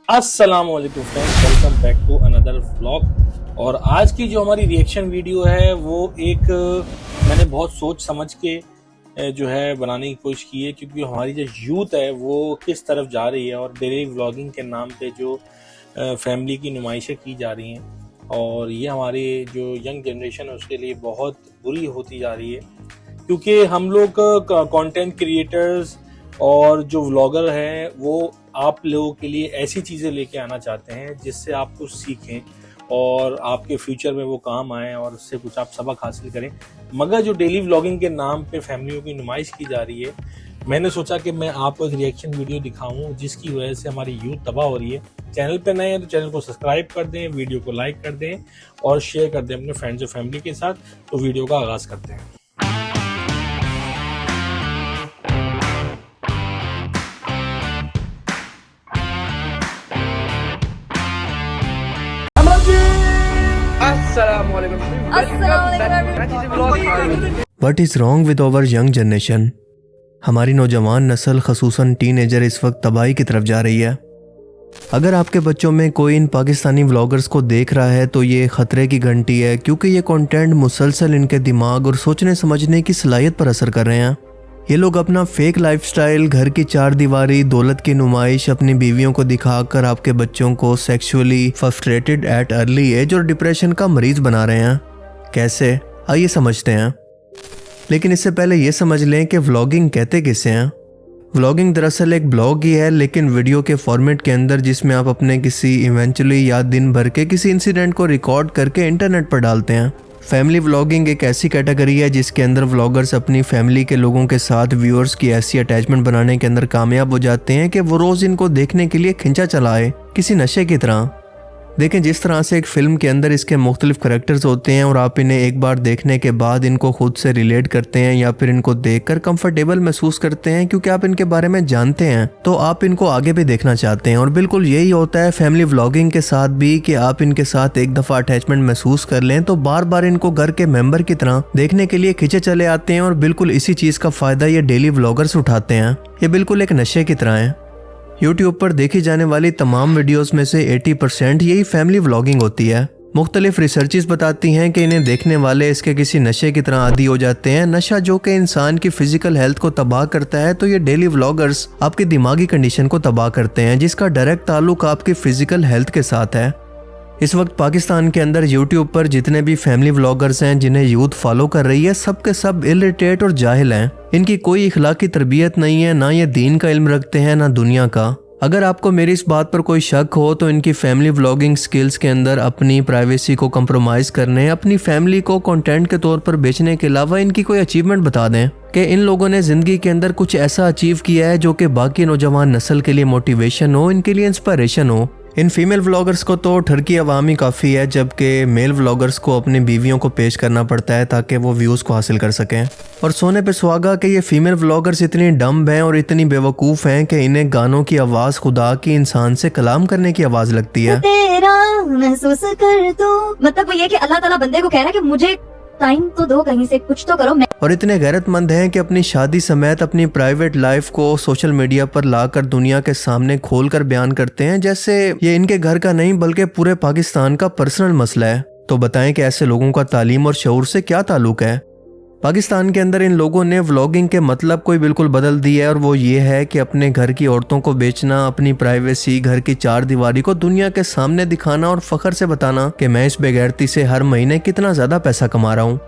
अस्सलामुअलैकुम friends, welcome back to another vlog. और आज की जो हमारी रिएक्शन वीडियो है वो एक मैंने बहुत सोच समझ के जो है बनाने की कोशिश की है, क्योंकि हमारी जो यूथ है वो किस तरफ जा रही है और डेली व्लॉगिंग के नाम पे जो फैमिली की नुमाइशें की जा रही हैं और ये हमारी जो यंग जनरेशन है उसके लिए बहुत बुरी होती जा रही है, क्योंकि हम लोग कंटेंट क्रिएटर्स और जो व्लॉगर हैं वो आप लोगों के लिए ऐसी चीज़ें लेके आना चाहते हैं जिससे आप कुछ सीखें और आपके फ्यूचर में वो काम आए और उससे कुछ आप सबक हासिल करें। मगर जो डेली व्लॉगिंग के नाम पे फैमिलियों की नुमाइश की जा रही है, मैंने सोचा कि मैं आपको एक रिएक्शन वीडियो दिखाऊं जिसकी वजह से हमारी यूथ तबाह हो रही है। चैनल पे नए हैं तो चैनल को सब्सक्राइब कर दें, वीडियो को लाइक कर दें और शेयर कर दें अपने फ्रेंड्स और फैमिली के साथ। तो वीडियो का आगाज़ करते हैं। What is wrong with our young generation? हमारी नौजवान नस्ल खसूसन टीनेजर इस वक्त तबाही की तरफ जा रही है। अगर आपके बच्चों में कोई इन पाकिस्तानी व्लॉगर्स को देख रहा है तो ये ख़तरे की घंटी है, क्योंकि ये कंटेंट मुसलसल इनके दिमाग और सोचने समझने की सलाहियत पर असर कर रहे हैं। ये लोग अपना फेक लाइफस्टाइल, घर की चार दीवारी, दौलत की नुमाइश अपनी बीवियों को दिखाकर आपके बच्चों को sexually frustrated at early age और डिप्रेशन का मरीज बना रहे हैं। कैसे, आइए समझते हैं। लेकिन इससे पहले ये समझ लें कि व्लॉगिंग कहते किसे हैं। व्लॉगिंग दरअसल एक ब्लॉग ही है, लेकिन वीडियो के फॉर्मेट के अंदर, जिसमें आप अपने किसी इवेंचुअली या दिन भर के किसी इंसिडेंट को रिकॉर्ड करके इंटरनेट पर डालते हैं। फैमिली व्लॉगिंग एक ऐसी कैटेगरी है जिसके अंदर व्लॉगर्स अपनी फैमिली के लोगों के साथ व्यूअर्स की ऐसी अटैचमेंट बनाने के अंदर कामयाब हो जाते हैं कि वो रोज़ इनको देखने के लिए खिंचा चलाए, किसी नशे की तरह। देखें, जिस तरह से एक फिल्म के अंदर इसके मुख्तलिफ करैक्टर्स होते हैं और आप इन्हें एक बार देखने के बाद इनको खुद से रिलेट करते हैं या फिर इनको देखकर कंफर्टेबल महसूस करते हैं, क्योंकि आप इनके बारे में जानते हैं तो आप इनको आगे भी देखना चाहते हैं। और बिल्कुल यही होता है फैमिली व्लॉगिंग के साथ भी, कि आप इनके साथ एक दफ़ा अटैचमेंट महसूस कर लें तो बार बार इनको घर के मेंबर की तरह देखने के लिए खिंचे चले आते हैं। और बिल्कुल इसी चीज़ का फ़ायदा ये डेली व्लॉगर्स उठाते हैं। ये बिल्कुल एक नशे की तरह है। यूट्यूब पर देखी जाने वाली तमाम वीडियोस में से 80% यही फैमिली व्लॉगिंग होती है। मुख्तलिफ रिसर्चेस बताती हैं कि इन्हें देखने वाले इसके किसी नशे की तरह आदी हो जाते हैं। नशा जो कि इंसान की फिजिकल हेल्थ को तबाह करता है, तो ये डेली व्लॉगर्स आपकी दिमागी कंडीशन को तबाह करते हैं, जिसका डायरेक्ट ताल्लुक आपकी फिजिकल हेल्थ के साथ है। इस वक्त पाकिस्तान के अंदर यूट्यूब पर जितने भी फैमिली व्लॉगर्स हैं जिन्हें यूथ फॉलो कर रही है, सब के सब इलिटरेट और जाहिल हैं। इनकी कोई इखलाकी तरबियत नहीं है, ना ये दीन का इल्म रखते हैं ना दुनिया का। अगर आपको मेरी इस बात पर कोई शक हो तो इनकी फैमिली व्लॉगिंग स्किल्स के अंदर अपनी प्राइवेसी को कंप्रोमाइज़ करने, अपनी फैमिली को कंटेंट के तौर पर बेचने के अलावा इनकी कोई अचीवमेंट बता दें कि इन लोगों ने ज़िंदगी के अंदर कुछ ऐसा अचीव किया है जो कि बाकी नौजवान नस्ल के लिए मोटिवेशन हो, इनके लिए इंस्पिरेशन हो। इन फीमेल व्लॉगर्स को तो ठरकी अवामी काफ़ी है, जबकि मेल व्लॉगर्स को अपनी बीवियों को पेश करना पड़ता है ताकि वो व्यूज़ को हासिल कर सकें। और सोने पे सुहागा कि ये फीमेल व्लॉगर्स इतनी डम्ब हैं और इतनी बेवकूफ़ हैं कि इन्हें गानों की आवाज़ खुदा की इंसान से कलाम करने की आवाज़ लगती है। तेरा महसूस कर तो मतलब वो ये कि अल्लाह ताला बंदे को कह रहा है कि मुझे टाइम तो दो, कहीं से कुछ तो करो। और इतने गैरतमंद हैं कि अपनी शादी समेत अपनी प्राइवेट लाइफ को सोशल मीडिया पर लाकर दुनिया के सामने खोलकर बयान करते हैं जैसे ये इनके घर का नहीं बल्कि पूरे पाकिस्तान का पर्सनल मसला है। तो बताएं कि ऐसे लोगों का तालीम और शऊर से क्या ताल्लुक है। पाकिस्तान के अंदर इन लोगों ने व्लॉगिंग के मतलब को बिल्कुल बदल दिया है, और वो ये है कि अपने घर की औरतों को बेचना, अपनी प्राइवेसी, घर की चार दीवारी को दुनिया के सामने दिखाना और फख्र से बताना कि मैं इस बेगैरती से हर महीने कितना ज़्यादा पैसा कमा रहा हूँ।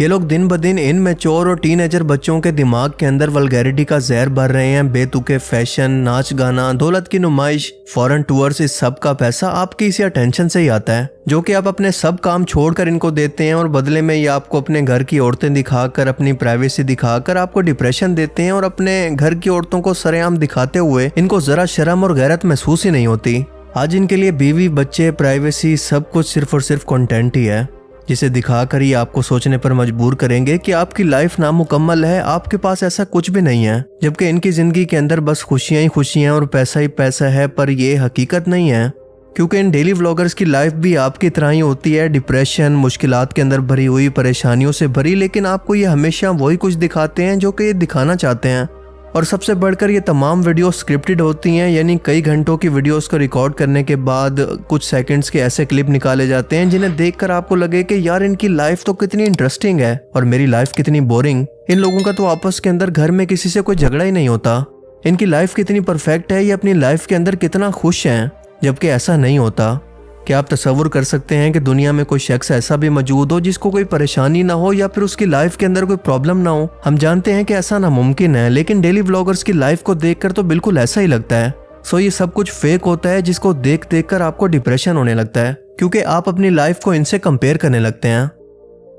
ये लोग दिन ब दिन इन मैच्योर और टीनेजर बच्चों के दिमाग के अंदर वल्गैरिटी का जहर भर रहे हैं। बेतुके फैशन, नाच गाना, दौलत की नुमाइश, फॉरेन टूर्स, इस सब का पैसा आपकी इसी अटेंशन से ही आता है, जो कि आप अपने सब काम छोड़कर इनको देते हैं। और बदले में ये आपको अपने घर की औरतें दिखाकर, अपनी प्राइवेसी दिखाकर आपको डिप्रेशन देते हैं। और अपने घर की औरतों को सरेआम दिखाते हुए इनको जरा शर्म और गैरत महसूस ही नहीं होती। आज इनके लिए बीवी, बच्चे, प्राइवेसी सब कुछ सिर्फ और सिर्फ कंटेंट ही है, जिसे दिखाकर ही आपको सोचने पर मजबूर करेंगे कि आपकी लाइफ नामुकम्मल है, आपके पास ऐसा कुछ भी नहीं है। जबकि इनकी जिंदगी के अंदर बस खुशियां ही खुशियां और पैसा ही पैसा है, पर ये हकीकत नहीं है। क्योंकि इन डेली व्लॉगर्स की लाइफ भी आपकी तरह ही होती है, डिप्रेशन, मुश्किलात के अंदर भरी हुई, परेशानियों से भरी, लेकिन आपको ये हमेशा वही कुछ दिखाते हैं जो कि ये दिखाना चाहते हैं। और सबसे बढ़कर ये तमाम वीडियो स्क्रिप्टेड होती हैं, यानी कई घंटों की वीडियोस को रिकॉर्ड करने के बाद कुछ सेकंड्स के ऐसे क्लिप निकाले जाते हैं जिन्हें देखकर आपको लगे कि यार इनकी लाइफ तो कितनी इंटरेस्टिंग है और मेरी लाइफ कितनी बोरिंग। इन लोगों का तो आपस के अंदर घर में किसी से कोई झगड़ा ही नहीं होता। इनकी लाइफ कितनी परफेक्ट है, ये अपनी लाइफ के अंदर कितना खुश हैं, जबकि ऐसा नहीं होता। क्या आप तसव्वुर कर सकते हैं कि दुनिया में कोई शख्स ऐसा भी मौजूद हो जिसको कोई परेशानी ना हो या फिर उसकी लाइफ के अंदर कोई प्रॉब्लम ना हो? हम जानते हैं कि ऐसा नामुमकिन है, लेकिन डेली व्लॉगर्स की लाइफ को देखकर तो बिल्कुल ऐसा ही लगता है। सो ये सब कुछ फेक होता है, जिसको देख देख कर आपको डिप्रेशन होने लगता है, क्योंकि आप अपनी लाइफ को इनसे कंपेयर करने लगते हैं।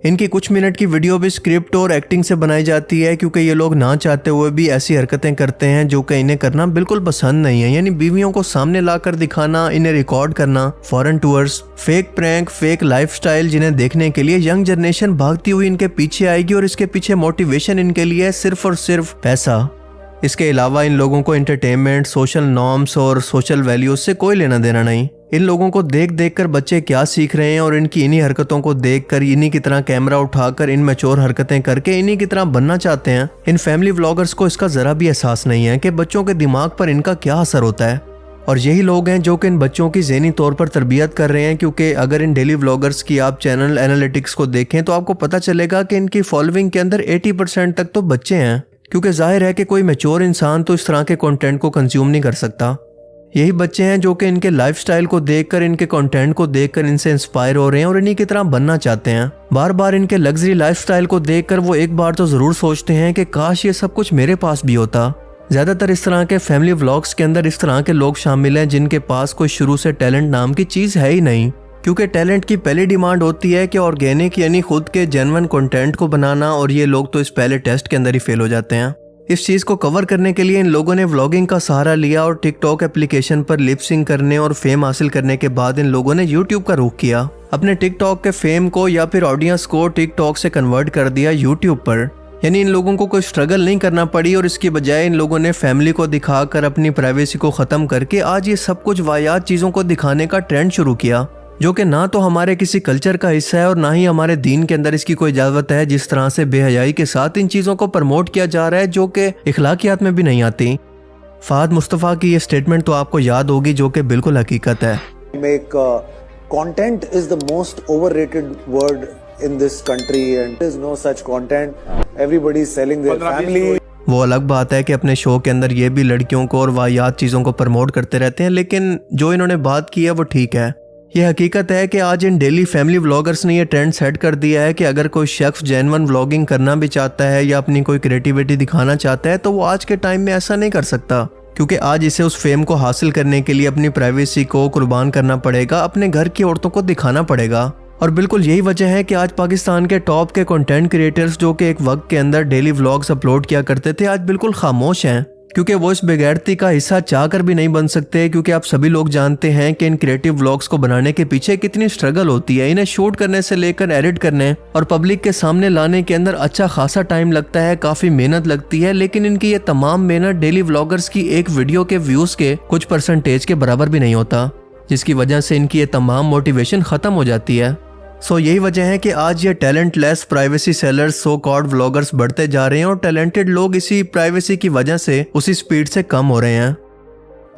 इनकी कुछ मिनट की वीडियो भी स्क्रिप्ट और एक्टिंग से बनाई जाती है, क्योंकि ये लोग ना चाहते हुए भी ऐसी हरकतें करते हैं जो कि इन्हें करना बिल्कुल पसंद नहीं है। यानी बीवियों को सामने लाकर दिखाना, इन्हें रिकॉर्ड करना, foreign tours, fake prank, fake lifestyle, जिन्हें देखने के लिए यंग जनरेशन भागती हुई इनके पीछे आएगी और इसके पीछे मोटिवेशन इनके लिए है सिर्फ और सिर्फ पैसा। इसके अलावा इन लोगों को एंटरटेनमेंट, सोशल नॉर्म्स और सोशल वैल्यूज से कोई लेना देना नहीं। इन लोगों को देख देख कर बच्चे क्या सीख रहे हैं और इनकी इन्हीं हरकतों को देख कर इन्हीं की तरह कैमरा उठाकर इन मैच्योर हरकतें करके इन्हीं की तरह बनना चाहते हैं। इन फैमिली व्लॉगर्स को इसका जरा भी एहसास नहीं है कि बच्चों के दिमाग पर इनका क्या असर होता है। और यही लोग हैं जो कि इन बच्चों की ज़हनी तौर पर तरबियत कर रहे हैं, क्योंकि अगर इन डेली व्लॉगर्स की आप चैनल एनालिटिक्स को देखें तो आपको पता चलेगा कि इनकी फॉलोइंग के अंदर 80% तक तो बच्चे हैं, क्योंकि जाहिर है कि कोई मैच्योर इंसान तो इस तरह के कंटेंट को कंज्यूम नहीं कर सकता। यही बच्चे हैं जो कि इनके लाइफस्टाइल को देखकर, इनके कंटेंट को देखकर इनसे इंस्पायर हो रहे हैं और इन्हीं की तरह बनना चाहते हैं। बार बार इनके लग्जरी लाइफस्टाइल को देखकर वो एक बार तो ज़रूर सोचते हैं कि काश ये सब कुछ मेरे पास भी होता। ज़्यादातर इस तरह के फैमिली व्लॉग्स के अंदर इस तरह के लोग शामिल हैं जिनके पास कोई शुरू से टैलेंट नाम की चीज़ है ही नहीं, क्योंकि टैलेंट की पहली डिमांड होती है कि ऑर्गेनिक यानी खुद के जेन्युइन कंटेंट को बनाना, और ये लोग तो इस पहले टेस्ट के अंदर ही फेल हो जाते हैं। इस चीज़ को कवर करने के लिए इन लोगों ने व्लॉगिंग का सहारा लिया और टिकटॉक एप्लीकेशन पर लिप सिंक करने और फेम हासिल करने के बाद इन लोगों ने यूट्यूब का रुख किया। अपने टिकटॉक के फेम को या फिर ऑडियंस को टिकटॉक से कन्वर्ट कर दिया यूट्यूब पर। यानी इन लोगों को कोई स्ट्रगल नहीं करना पड़ी और इसकी बजाय इन लोगों ने फैमिली को दिखाकर अपनी प्राइवेसी को ख़त्म करके आज ये सब कुछ वाहियात चीज़ों को दिखाने का ट्रेंड शुरू किया, जो कि ना तो हमारे किसी कल्चर का हिस्सा है और ना ही हमारे दीन के अंदर इसकी कोई इजाज़त है। जिस तरह से बेहयाई के साथ इन चीज़ों को प्रमोट किया जा रहा है जो कि इखलाकियात में भी नहीं आती। फ़ाद मुस्तफ़ा की ये स्टेटमेंट तो आपको याद होगी, जो कि बिल्कुल हकीकत है। Content is the most overrated word in this country and there is no such content. Everybody is selling their family. वो अलग बात है कि अपने शो के अंदर ये भी लड़कियों को और वाहियात चीज़ों को प्रमोट करते रहते हैं, लेकिन जो इन्होंने बात की है वो ठीक है। ये हकीकत है कि आज इन डेली फैमिली व्लॉगर्स ने ये ट्रेंड सेट कर दिया है कि अगर कोई शख्स जेन्युइन व्लॉगिंग करना भी चाहता है या अपनी कोई क्रिएटिविटी दिखाना चाहता है तो वो आज के टाइम में ऐसा नहीं कर सकता, क्योंकि आज इसे उस फेम को हासिल करने के लिए अपनी प्राइवेसी को कुर्बान करना पड़ेगा, अपने घर की औरतों को दिखाना पड़ेगा। और बिल्कुल यही वजह है कि आज पाकिस्तान के टॉप के कंटेंट क्रिएटर्स जो कि एक वक्त के अंदर डेली व्लॉग्स अपलोड किया करते थे, आज बिल्कुल खामोश हैं, क्योंकि वो इस बेगैरती का हिस्सा चाहकर भी नहीं बन सकते। क्योंकि आप सभी लोग जानते हैं कि इन क्रिएटिव व्लॉग्स को बनाने के पीछे कितनी स्ट्रगल होती है। इन्हें शूट करने से लेकर एडिट करने और पब्लिक के सामने लाने के अंदर अच्छा खासा टाइम लगता है, काफ़ी मेहनत लगती है, लेकिन इनकी ये तमाम मेहनत डेली व्लॉगर्स की एक वीडियो के व्यूज़ के कुछ परसेंटेज के बराबर भी नहीं होता, जिसकी वजह से इनकी ये तमाम मोटिवेशन ख़त्म हो जाती है। सो यही वजह है कि आज ये talentless privacy sellers, so called vloggers बढ़ते जा रहे हैं और टैलेंटेड लोग इसी प्राइवेसी की वजह से उसी स्पीड से कम हो रहे हैं।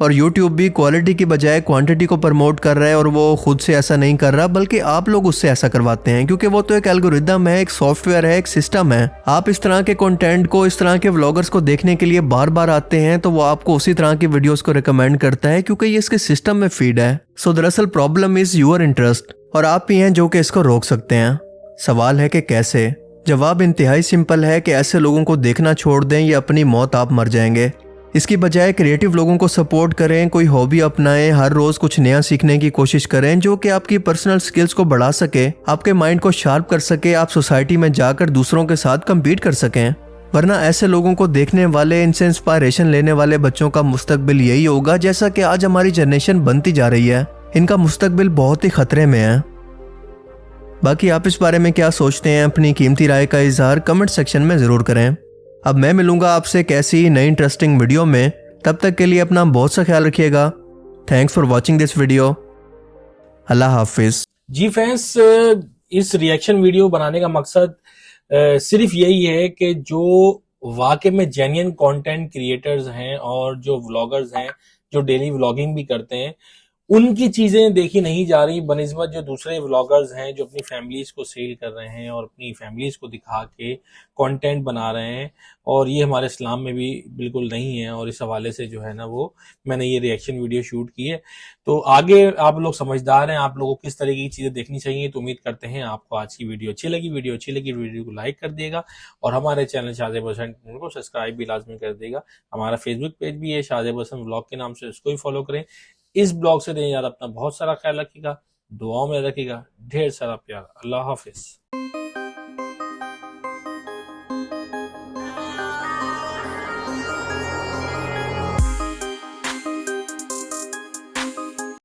और YouTube भी क्वालिटी की बजाय क्वांटिटी को प्रमोट कर रहा है, और वो खुद से ऐसा नहीं कर रहा बल्कि आप लोग उससे ऐसा करवाते हैं, क्योंकि वो तो एक एल्गोरिदम है, एक सॉफ्टवेयर है, एक सिस्टम है। आप इस तरह के कंटेंट को, इस तरह के व्लॉगर्स को देखने के लिए बार बार आते हैं तो वो आपको उसी तरह की वीडियोस को रिकमेंड करता है, क्योंकि ये इसके सिस्टम में फीड है। सो दरअसल प्रॉब्लम इज यूर इंटरेस्ट, और आप ही हैं जो कि इसको रोक सकते हैं। सवाल है कि कैसे? जवाब इंतहाई सिंपल है कि ऐसे लोगों को देखना छोड़ दें या अपनी मौत आप मर जाएंगे। इसकी बजाय क्रिएटिव लोगों को सपोर्ट करें, कोई हॉबी अपनाएं, हर रोज़ कुछ नया सीखने की कोशिश करें जो कि आपकी पर्सनल स्किल्स को बढ़ा सके, आपके माइंड को शार्प कर सके, आप सोसाइटी में जाकर दूसरों के साथ कम्पीट कर सकें। वरना ऐसे लोगों को देखने वाले, इनसे इंस्पायरेशन लेने वाले बच्चों का मुस्तकबिल यही होगा जैसा कि आज हमारी जनरेशन बनती जा रही है। इनका मुस्तकबिल बहुत ही खतरे में है। बाकी आप इस बारे में क्या सोचते हैं? अपनी कीमती राय का इजहार कमेंट सेक्शन में ज़रूर करें। अब मैं मिलूंगा आपसे एक ऐसी नई इंटरेस्टिंग वीडियो में। तब तक के लिए अपना बहुत सा ख्याल रखिएगा। Thanks for watching this video. अल्लाह हाफिज। जी फ्रेंड्स, इस रिएक्शन वीडियो बनाने का मकसद सिर्फ यही है कि जो वाकई में जेन्युइन कंटेंट क्रिएटर्स हैं और जो व्लॉगर्स हैं, जो डेली व्लॉगिंग भी करते हैं, उनकी चीजें देखी नहीं जा रही बनिस्बत जो दूसरे व्लॉगर्स हैं जो अपनी फैमिलीज को सेल कर रहे हैं और अपनी फैमिलीज को दिखा के कंटेंट बना रहे हैं। और ये हमारे इस्लाम में भी बिल्कुल नहीं है, और इस हवाले से जो है ना वो मैंने ये रिएक्शन वीडियो शूट की है। तो आगे आप लोग समझदार हैं, आप लोगों को किस तरीके की चीजें देखनी चाहिए। तो उम्मीद करते हैं आपको आज की वीडियो अच्छी लगी। वीडियो को लाइक कर दिएगा और हमारे चैनल शाज़ेब हसन को सब्सक्राइब भी लाजमी कर देगा। हमारा फेसबुक पेज भी है शाज़ेब हसन व्लॉग के नाम से, उसको भी फॉलो करें। इस ब्लॉग से दें यार अपना बहुत सारा ख्याल रखिएगा, दुआओं में रखिएगा, ढेर सारा प्यार। अल्लाह हाफिज।